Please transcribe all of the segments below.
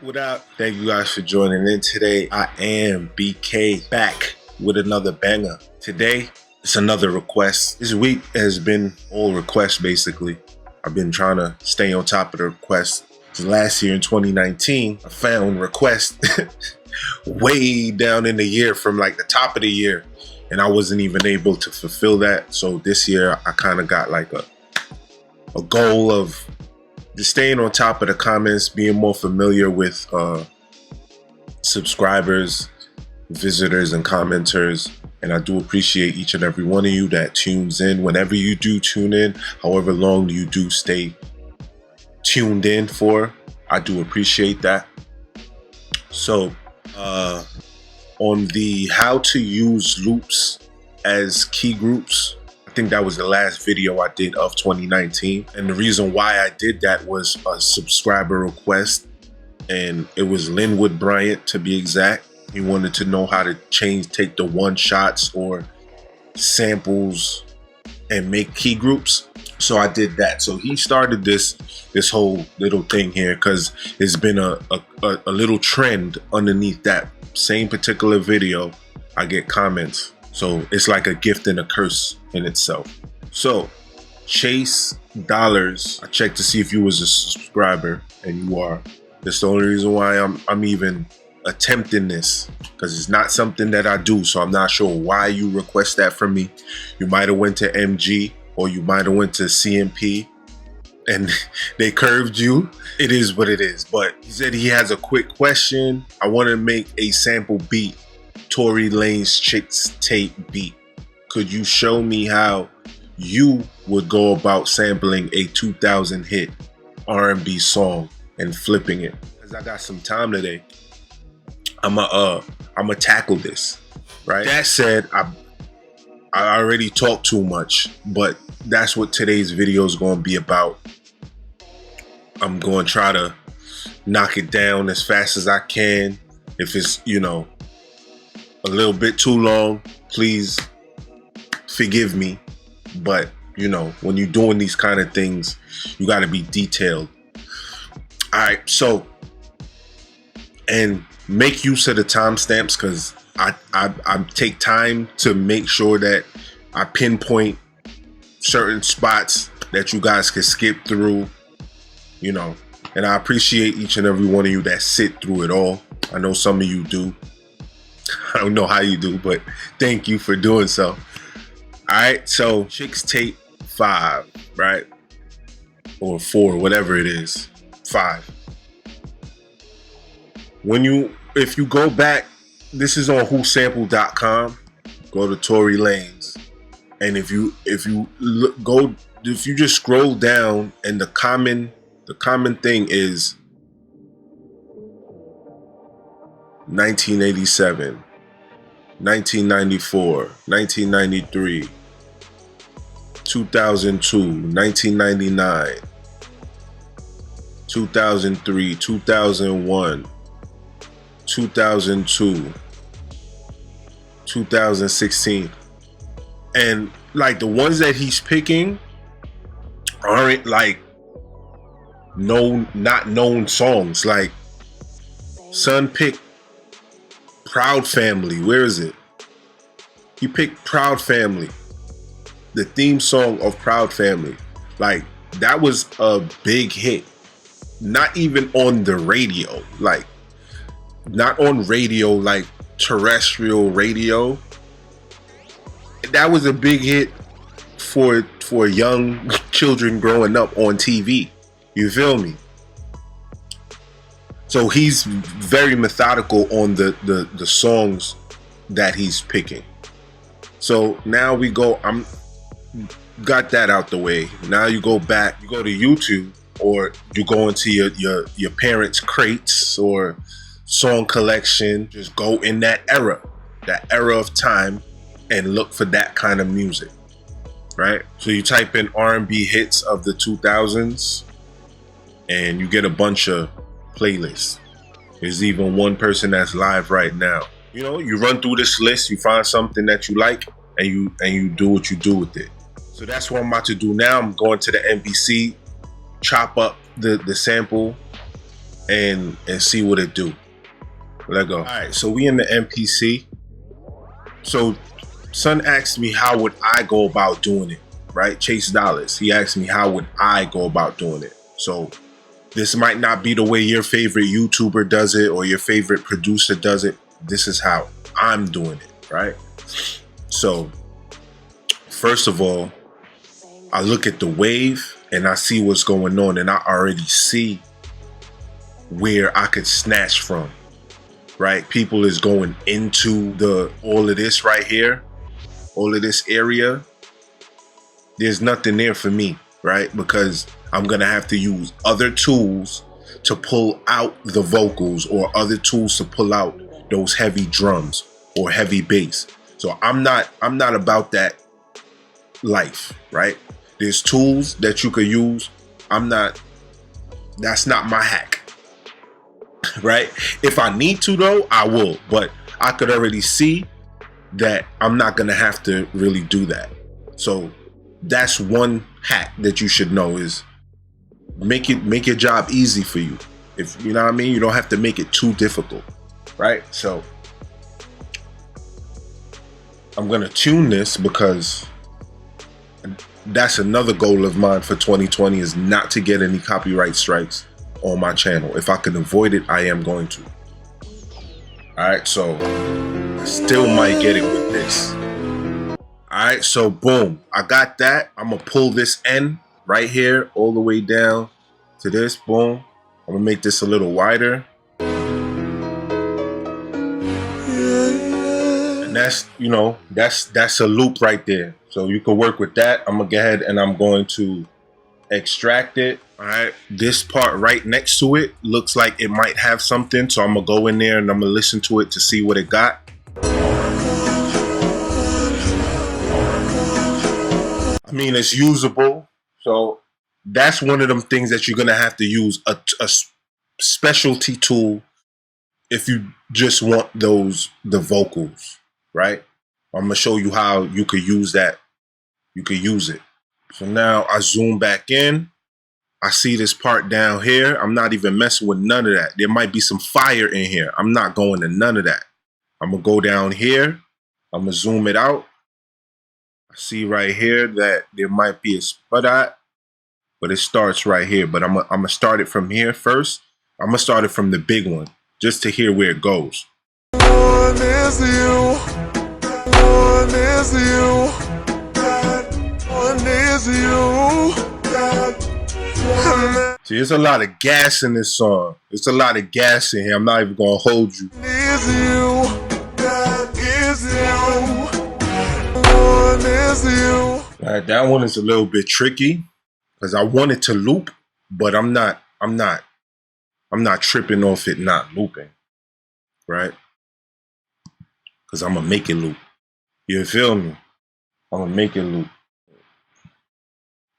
What up? Thank you guys for joining in today. I am BK back with another banger. Today, it's another request. This week has been all requests basically. I've been trying to stay on top of the requests. Last year in 2019, I found requests way down in the year from like the top of the year, and I wasn't even able to fulfill that. So this year, I kind of got like a goal of just staying on top of the comments, being more familiar with subscribers, visitors, and commenters. And I do appreciate each and every one of you that tunes in. Whenever you do tune in, however long you do stay tuned in for, I do appreciate that. So on the how to use loops as key groups, I think that was the last video I did of 2019. And the reason why I did that was a subscriber request, and it was Linwood Bryant to be exact. He wanted to know how to take the one shots or samples and make key groups. So I did that. So he started this whole little thing here because it's been a little trend underneath that same particular video. I get comments. So it's like a gift and a curse in itself. So Chase Dollars, I checked to see if you was a subscriber, and you are. That's the only reason why I'm even attempting this, because it's not something that I do. So I'm not sure why you request that from me. You might have went to MG or you might have went to CMP and they curved you. It is what it is. But he said he has a quick question. I want to make a sample beat, Tory Lanez Chixtape beat. Could you show me how you would go about sampling a 2000 hit R&B song and flipping it? Because I got some time today. I'ma tackle this, right? That said, I already talked too much, but that's what today's video is going to be about. I'm going to try to knock it down as fast as I can. If it's, you know, a little bit too long, please forgive me. But, you know, when you're doing these kind of things, you got to be detailed. All right, so, and make use of the timestamps, because I take time to make sure that I pinpoint certain spots that you guys can skip through, you know. And I appreciate each and every one of you that sit through it all. I know some of you do. I don't know how you do, but thank you for doing so. All right, so Chixtape 5, right? Or 4, whatever it is, 5. If you go back, this is on whosample.com. Go to Tory Lanez, and if you just scroll down, and the common thing is 1987, 1994, 1993, 2002, 1999, 2003, 2001. 2002, 2016, and like the ones that he's picking aren't like not known songs. Like son picked Proud Family. Where is it? He picked Proud Family, the theme song of Proud Family. Like that was a big hit. Not even on the radio, like not on radio, like terrestrial radio. That was a big hit for young children growing up on TV. You feel me? So he's very methodical on the songs that he's picking. So now we go, got that out the way. Now you go back, you go to YouTube, or you go into your parents' crates or song collection. Just go in that era of time, and look for that kind of music, right? So you type in R&B hits of the 2000s, and you get a bunch of playlists. There's even one person that's live right now. You know, you run through this list, you find something that you like, and you do what you do with it. So that's what I'm about to do now. I'm going to the MPC, chop up the sample, and see what it do. Let go. All right, so we in the MPC. So son asked me how would I go about doing it, right? Chase Dollars. He asked me how would I go about doing it. So this might not be the way your favorite YouTuber does it or your favorite producer does it. This is how I'm doing it, right? So first of all, I look at the wave and I see what's going on, and I already see where I could snatch from, right? People is going into all of this right here, all of this area. There's nothing there for me, right? Because I'm gonna have to use other tools to pull out the vocals, or other tools to pull out those heavy drums or heavy bass. So I'm not about that life, right? There's tools that you could use. That's not my hack, right? If I need to though, I will, but I could already see that I'm not gonna have to really do that. So that's one hack that you should know, is make your job easy for you. If you know what I mean, you don't have to make it too difficult, right? So I'm gonna tune this because that's another goal of mine for 2020, is not to get any copyright strikes on my channel. If I can avoid it, I am going to. All right, so I still might get it with this. All right, so boom, I got that. I'm gonna pull this end right here all the way down to this, boom. I'm gonna make this a little wider. And that's, you know, that's a loop right there. So you can work with that. I'm gonna go ahead and I'm going to extract it. All right, this part right next to it looks like it might have something. So I'm gonna go in there and I'm gonna listen to it to see what it got. I mean, it's usable. So that's one of them things that you're gonna have to use a specialty tool if you just want the vocals, right? I'm gonna show you how you could use that. You could use it. So now I zoom back in. I see this part down here. I'm not even messing with none of that. There might be some fire in here. I'm not going to none of that. I'm gonna go down here. I'm gonna zoom it out. I see right here that there might be a spot, but it starts right here. But I'm gonna start it from here first. I'm gonna start it from the big one, just to hear where it goes. One is you. One is you. One is you. See, there's a lot of gas in this song. There's a lot of gas in here. I'm not even gonna hold you. Is you. Is you. One is you. All right, that one is a little bit tricky because I want it to loop, but I'm not tripping off it not looping, right? Because I'm gonna make it loop. You feel me? I'm gonna make it loop.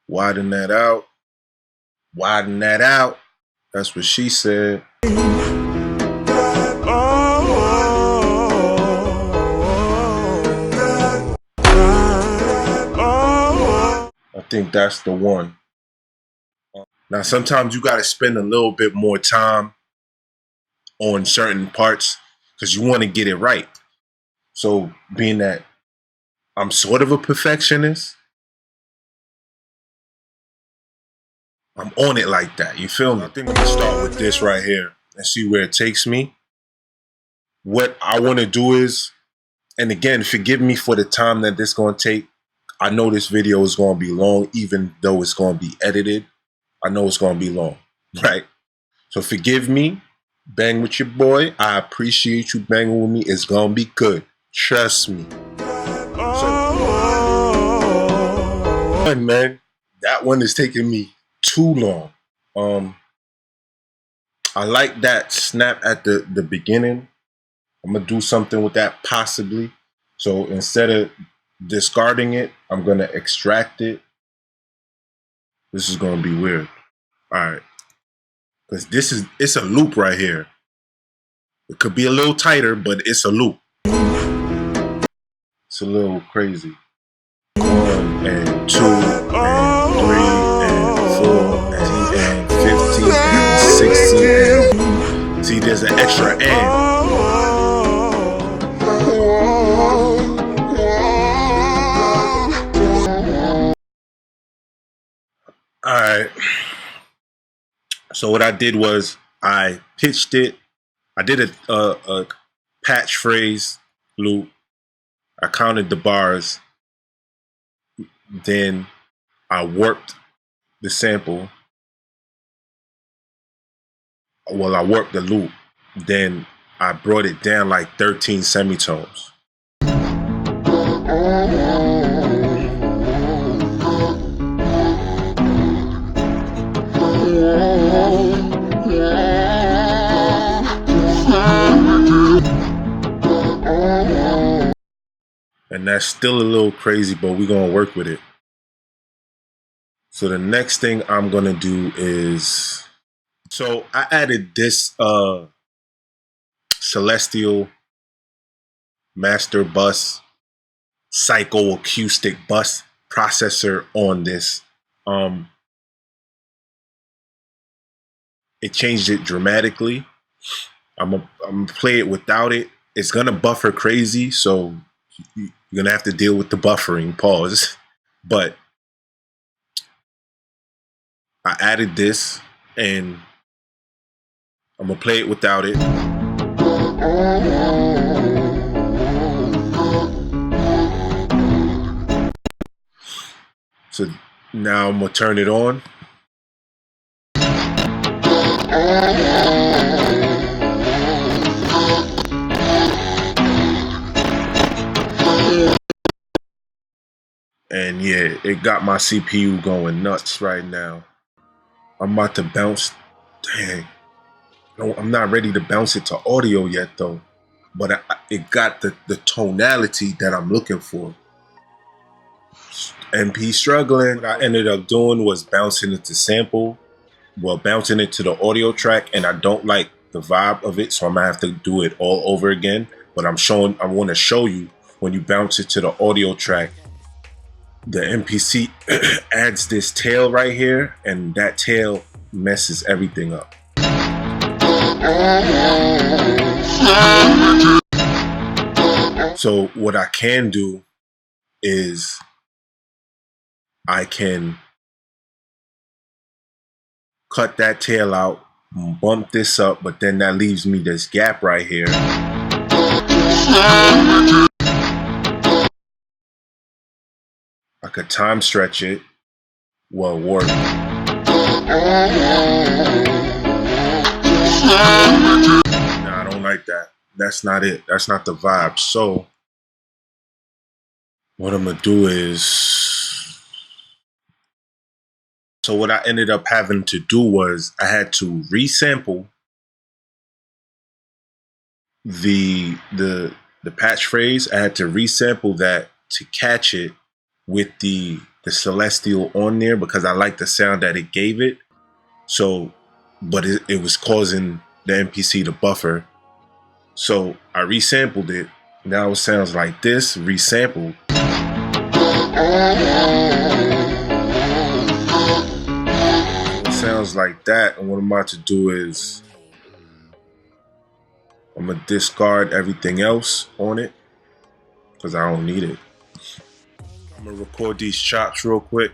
Widen that out. Widen that out. That's what she said. I think that's the one. Now, sometimes you got to spend a little bit more time on certain parts because you want to get it right. So being that I'm sort of a perfectionist, I'm on it like that. You feel me? I think we can start with this right here and see where it takes me. What I want to do is, and again, forgive me for the time that this is going to take. I know this video is going to be long, even though it's going to be edited. I know it's going to be long, right? So forgive me. Bang with your boy. I appreciate you banging with me. It's going to be good. Trust me. So, man, that one is taking me too long. I like that snap at the beginning. I'm gonna do something with that possibly. So instead of discarding it, I'm gonna extract it. This is gonna be weird. All right, because it's a loop right here. It could be a little tighter, but it's a loop. It's a little crazy. 1 and 2 and 3 and 4 and 15 and 16 there's an extra and. Alright. So what I did was I pitched it. I did a patch phrase loop. I counted the bars. Then I warped the sample. Well, I warped the loop. Then I brought it down like 13 semitones. And that's still a little crazy, but we're gonna work with it. So the next thing I'm gonna do is, so I added this Celestial Master Bus Psychoacoustic Bus processor on this. It changed it dramatically. I'm gonna play it without it. It's gonna buffer crazy, so you're gonna have to deal with the buffering. Pause. But I added this, and I'm gonna play it without it. So now I'm gonna turn it on. And yeah, it got my CPU going nuts right now. I'm about to bounce. Dang. No, I'm not ready to bounce it to audio yet though. But it got the tonality that I'm looking for. MP struggling. What I ended up doing was bouncing it to sample. Well, bouncing it to the audio track, and I don't like the vibe of it, so I'm gonna have to do it all over again. But I want to show you when you bounce it to the audio track, the MPC adds this tail right here, and that tail messes everything up. So what I can do is I can cut that tail out, bump this up, but then that leaves me this gap right here. I could time stretch it. Well, warp. No, I don't like that. That's not it. That's not the vibe. So what I'm gonna do is, so what I ended up having to do was I had to resample the patch phrase. I had to resample that to catch it with the Celestial on there because I like the sound that it gave it. So, but it was causing the MPC to buffer. So I resampled it. Now it sounds like this, resampled. It sounds like that. And what I'm about to do is I'm gonna discard everything else on it because I don't need it. I'm gonna record these chops real quick.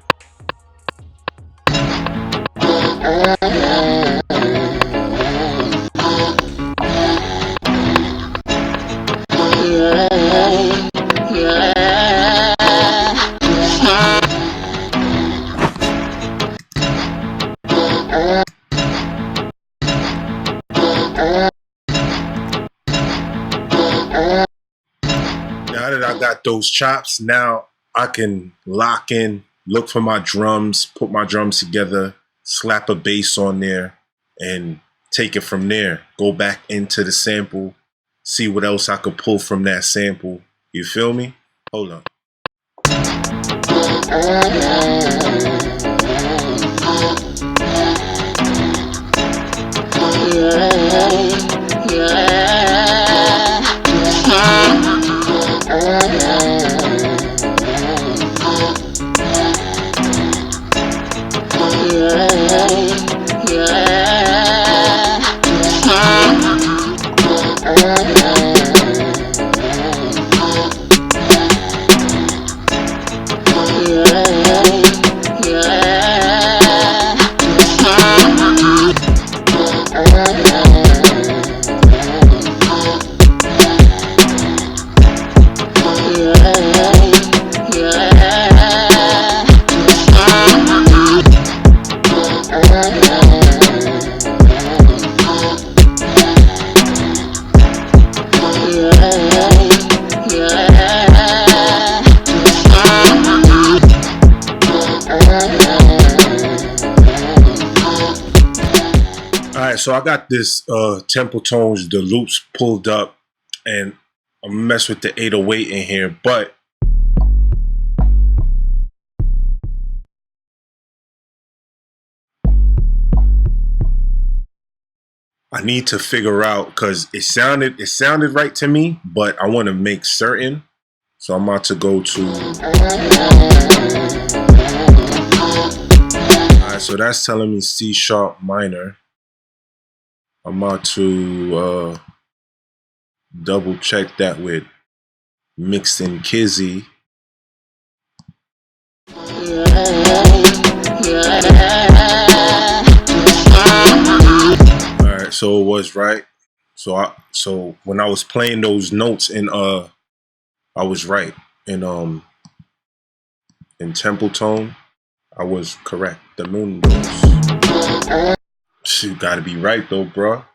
Now that I got those chops, now I can lock in, look for my drums, put my drums together, slap a bass on there, and take it from there. Go back into the sample, see what else I could pull from that sample. You feel me? Hold on. So I got this Templeton, the loops pulled up, and I'm gonna mess with the 808 in here, but I need to figure out, because it sounded right to me, but I want to make certain. So I'm about to go to. Alright, so that's telling me C sharp minor. I'm about to double check that with mixing Kizzy. Alright, so it was right. So when I was playing those notes in I was right. In Templeton, I was correct. The Mundos. You gotta be right though, bruh.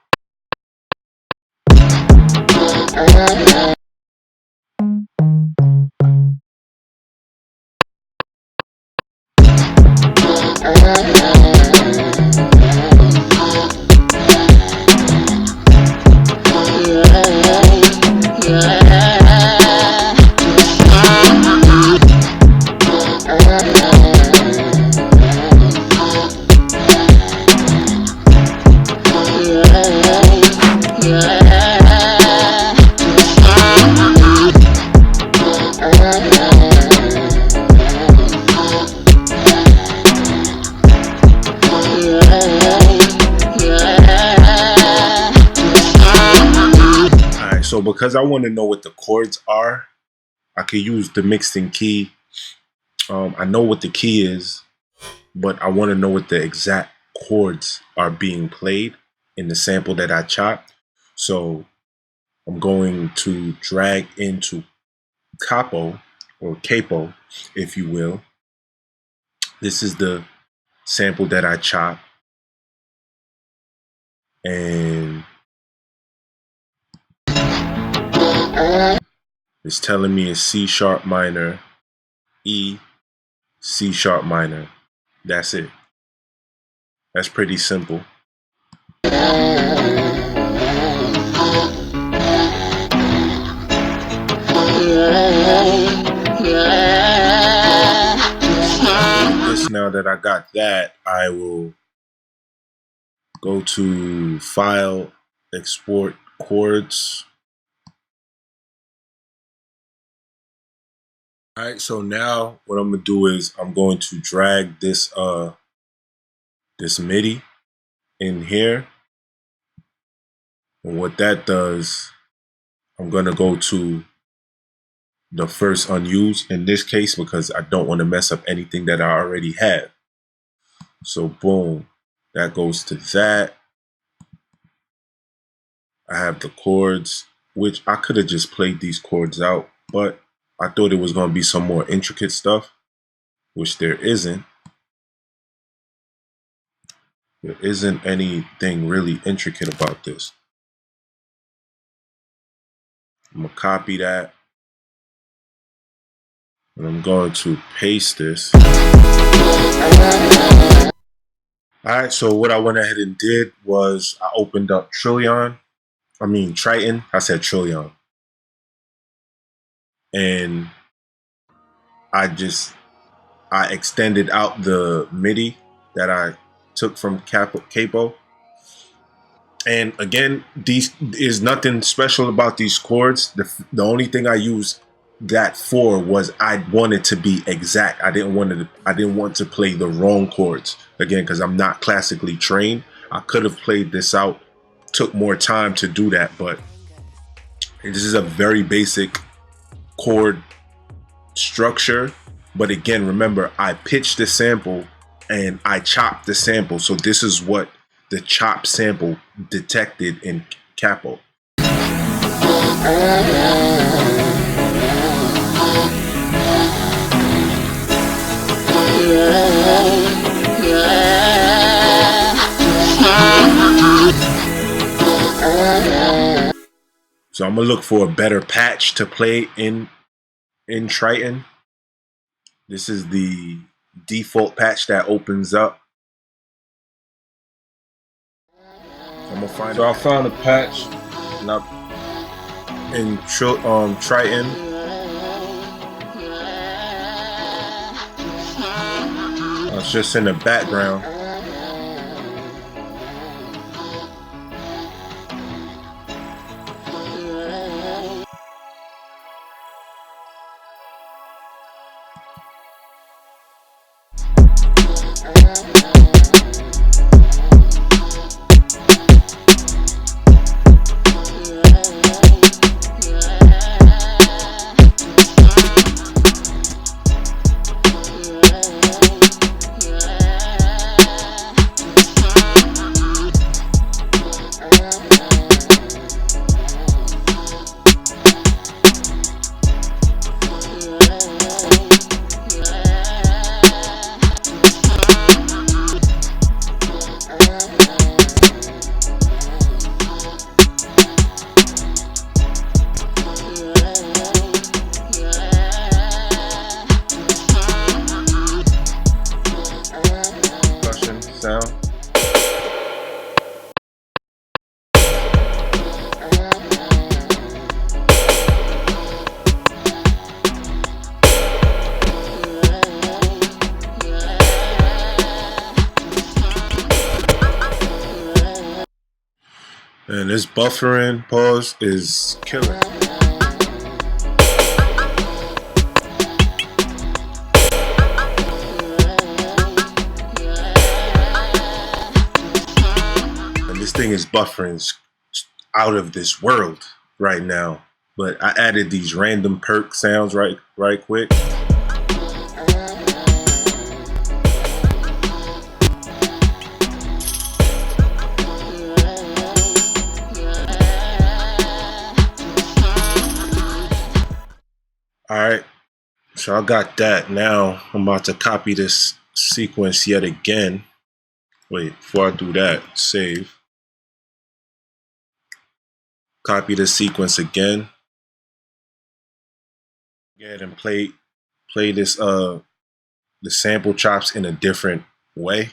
So because I want to know what the chords are, I could use the mixing key. I know what the key is, but I want to know what the exact chords are being played in the sample that I chopped. So I'm going to drag into Capo, or Capo, if you will. This is the sample that I chopped. And it's telling me it's C sharp minor, E, C sharp minor. That's it. That's pretty simple. This, now that I got that, I will go to File, Export Chords. All right, so now what I'm gonna do is I'm going to drag this this Midi in here. And what that does, I'm gonna go to the first unused in this case because I don't want to mess up anything that I already have. So boom, that goes to that. I have the chords, which I could have just played these chords out, but I thought it was going to be some more intricate stuff, which there isn't. There isn't anything really intricate about this. I'm going to copy that. And I'm going to paste this. Alright, so what I went ahead and did was I opened up Triton. I said Trillion. And I extended out the MIDI that I took from Capo. And again, these is nothing special about these chords. The only thing I used that for was I wanted to be exact. I didn't want to play the wrong chords again because I'm not classically trained. I could have played this out, took more time to do that, but this is a very basic chord structure. But again, remember, I pitched the sample and I chopped the sample. So this is what the chop sample detected in Capo. So I'm gonna look for a better patch to play in Triton. This is the default patch that opens up. So I found a patch in Triton. It's just in the background. Sound. And this buffering pause is killer. This thing is buffering out of this world right now, but I added these random perk sounds right quick. All right, so I got that. Now I'm about to copy this sequence yet again. Wait, before I do that, save. Copy the sequence again. Go ahead and play this the sample chops in a different way.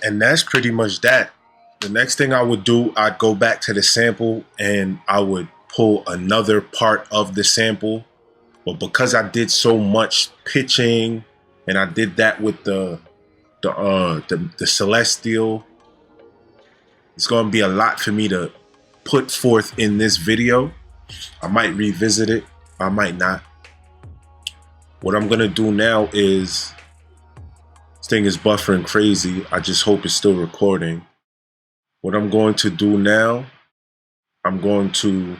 And that's pretty much that. The next thing I would do, I'd go back to the sample and I would pull another part of the sample. But because I did so much pitching and I did that with the Celestial, it's gonna be a lot for me to put forth in this video. I might revisit it, I might not. What I'm gonna do now is, this thing is buffering crazy. I just hope it's still recording. What I'm going to do now, I'm going to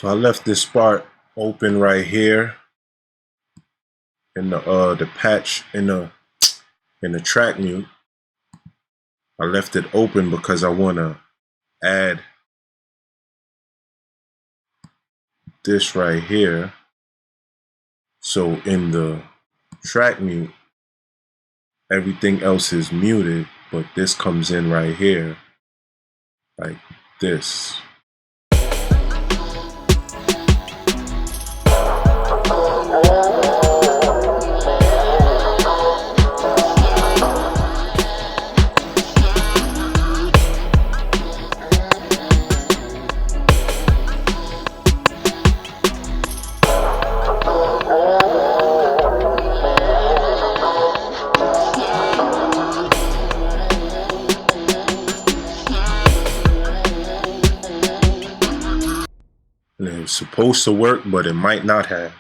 So I left this part open right here in the patch in the track mute. I left it open because I want to add this right here. So in the track mute, everything else is muted, but this comes in right here like this. And it's supposed to work, but it might not have.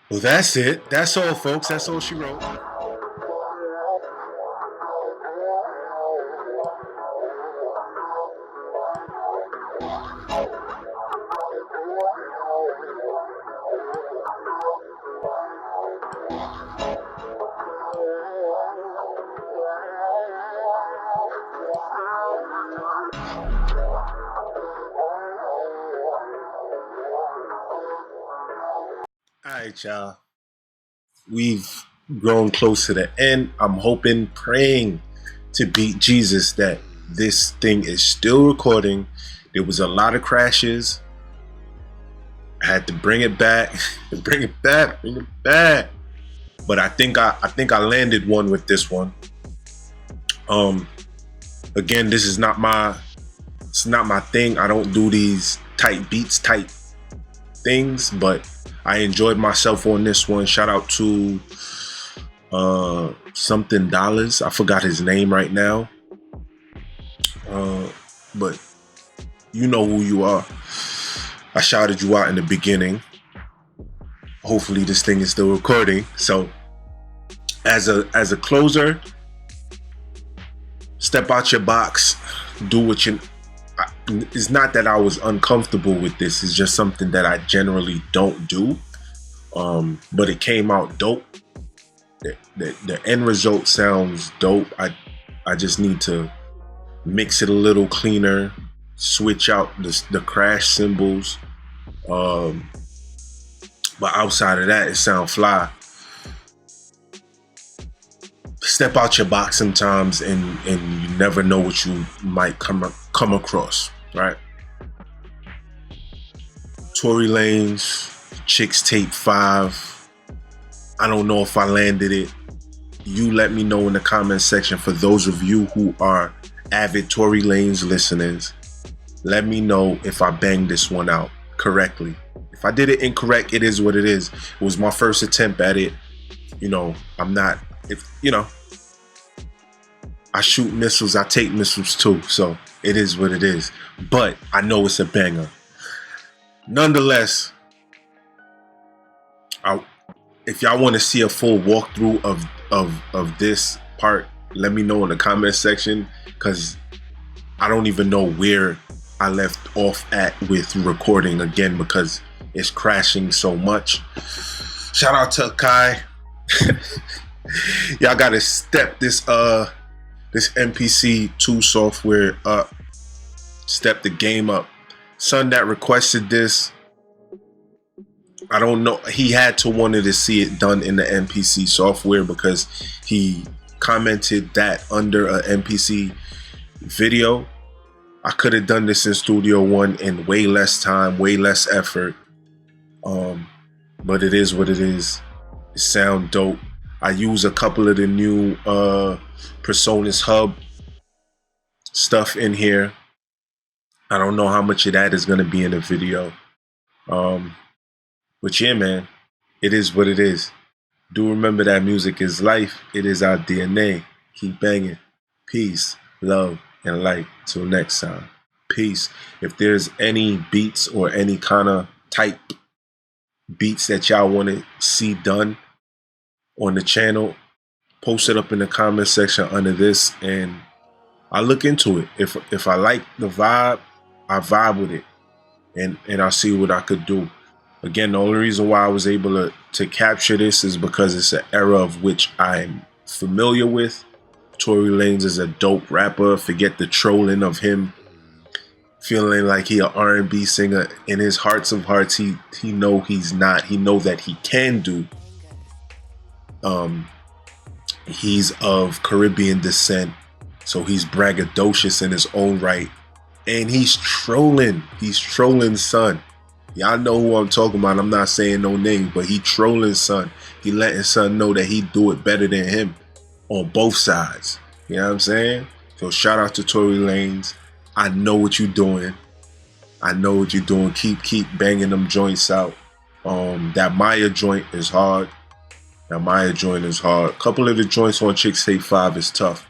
Well, that's it. That's all, folks. That's all she wrote. All right, y'all. We've grown close to the end. I'm hoping, praying to beat Jesus that this thing is still recording. There was a lot of crashes. I had to bring it back, bring it back. But I think I landed one with this one. Again, this is not my thing. I don't do these tight beats, tight things, but I enjoyed myself on this one. Shout out to something dollars. I forgot his name right now. But you know who you are. I shouted you out in the beginning. Hopefully this thing is still recording. So as a closer, step out your box, do what you. It's not that I was uncomfortable with this. It's just something that I generally don't do. But it came out dope. the end result sounds dope. I just need to mix it a little cleaner, switch out the crash cymbals. But outside of that, it sounds fly. Step out your box sometimes, and you never know what you might come across, right? Tory Lanez Chixtape 5. I don't know if I landed it. You let me know in the comment section. For those of you who are avid Tory Lanez listeners, let me know if I banged this one out correctly. If I did it incorrect, it is what it is. It was my first attempt at it. You know, I shoot missiles, I take missiles too, so it is what it is. But I know it's a banger. Nonetheless, if y'all want to see a full walkthrough of this part, let me know in the comment section, because I don't even know where I left off at with recording again, because it's crashing so much. Shout out to Kai. Y'all gotta step this MPC 2 software up, step the game up. Son that requested this, I don't know, he had to wanted to see it done in the MPC software, because he commented that under a MPC video. I could have done this in Studio One in way less time, way less effort. But it is what it is. It sound dope. I use a couple of the new Personas Hub stuff in here. I don't know how much of that is going to be in the video. But yeah, man, it is what it is. Do remember that music is life. It is our DNA. Keep banging. Peace, love, and light. Till next time. Peace. If there's any beats or any kind of type beats that y'all want to see done on the channel, post it up in the comment section under this, and I'll look into it. If I like the vibe, I vibe with it, and I'll see what I could do. Again, the only reason why I was able to capture this is because it's an era of which I'm familiar with. Tory Lanez is a dope rapper. Forget the trolling of him feeling like he an R&B singer. In his hearts of hearts, he know he's not. He know that he can do. He's of Caribbean descent, so he's braggadocious in his own right, and he's trolling. He's trolling, son. Y'all know who I'm talking about. I'm not saying no names, but he trolling, son. He letting son know that he do it better than him on both sides. You know what I'm saying? So shout out to Tory Lanez. I know what you're doing. I know what you're doing. Keep banging them joints out. That Maya joint is hard. A couple of the joints on Chixtape 5 is tough.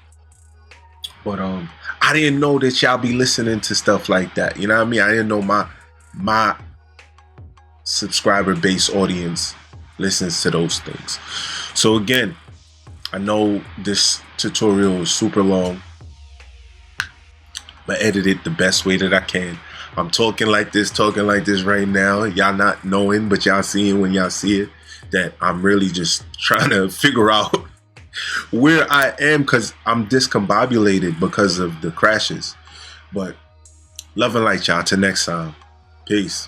But I didn't know that y'all be listening to stuff like that. You know what I mean? I didn't know my subscriber base audience listens to those things. So again, I know this tutorial is super long, but edit it the best way that I can. I'm talking like this right now. Y'all not knowing, but y'all seeing when y'all see it, that I'm really just trying to figure out where I am, because I'm discombobulated because of the crashes. But love and light, y'all. Till next time. Peace.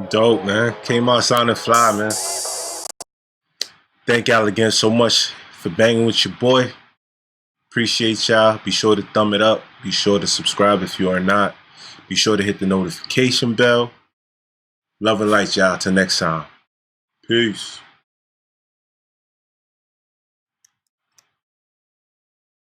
Dope, man. Came out sounding fly, man. Thank y'all again so much for banging with your boy. Appreciate y'all. Be sure to thumb it up. Be sure to subscribe if you are not. Be sure to hit the notification bell. Love and light, y'all. Till next time. Peace.